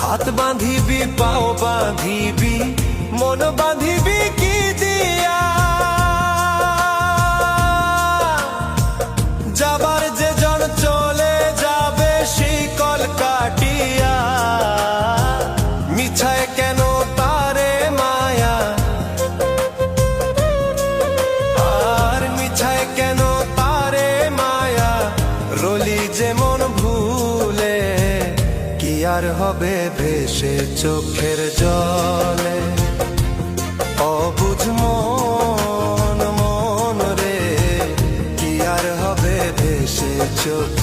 হাত বাঁধিবি পাও বাঁধিবি মন বাঁধিবি কি দিয়া, যাবার যে জন চলে যাবে শিকল কাটিয়া। মিছায় কেন তারে মায়া, আর মিছায় কেন তারে মায়া, রলি যেমন ভুলে কি আর হবে ভেসে চোখের জলে। অবুঝ মন মন রে কি আর হবে ভেসে চোখ